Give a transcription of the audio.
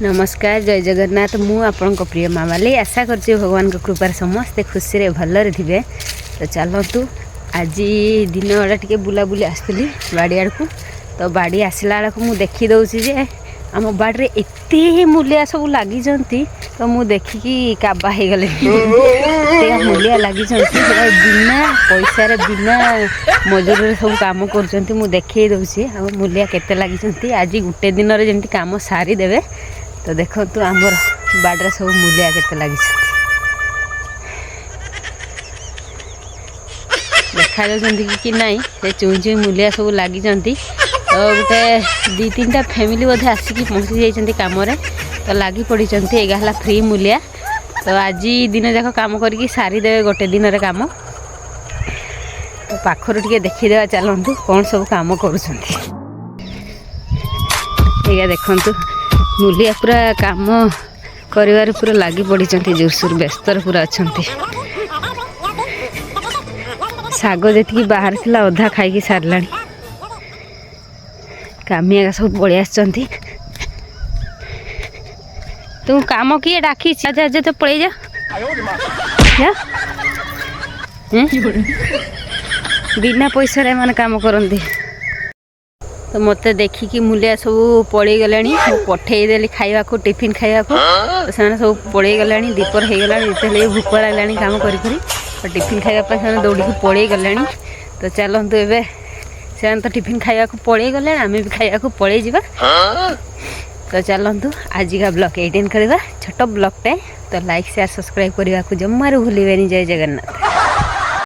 नमस्कार जय जगन्नाथ मु आपण प्रिय मामाली आशा करछि भगवान को कृपार समस्ते खुशी रे भलरे थिबे। तो चलतु आज दिन बेला टिके बुला बुली आसली बाड़ी आड़ को। तो बाड़ी आसला बेला को मु देखी दउछि जे आम बाड़ी एते मूलिया सब लगी तो मु देखिकी काबा हो गले मूलिया लगी बिना पैसा रे बिना मजूरी सब काम कर देखी दउछि आ मूलिया केते लगी आज गुटे दिन रे जेमति काम सारी देबे। तो देखो तो आमर बाड़े सब मूलिया केते लगी देखा जाती कि नाई से चुई चुई मूलिया सब लगी। तो गोटे दी तीन टा फैमिली बोधे आसिकी पहुँची जाइए कम तो लगी पड़ी एगाला फ्री मूलिया। तो आज दिन जाक काम करके सारीदेवे गोटे दिन रे काम। तो पाखर टे देखीदेवा चलतु कौन सब काम कर देखु मूलिया पूरा काम कर पूरा लगी पड़ी जोरसोर व्यस्तर पूरा अच्छा। शाग जी बाहर थी अधा खाई सारा कामिया सब पलि आस तू काम किए डाकी आज तो पलि जा बिना पैसा रे माने काम करती। तो मत देखिकी मूलिया सब पलि गले पठेदेली खाइबा को टिफिन खाइबा को। तो से सब पलि गले दीपर हो गला जिते भूक लगे काम करी तो टिफिन खाइबा से दौड़ी पलि गले। तो चलतु एवं से तो टिफिन खाइबा को पलि गले आम भी खाइबा को पलि जावा। तो चलतु आज का ब्लॉग 18 करवा छोट ब्लॉगटे। तो लाइक शेयर सब्सक्राइब करने को जमारू भूलें। जय जगन्नाथ।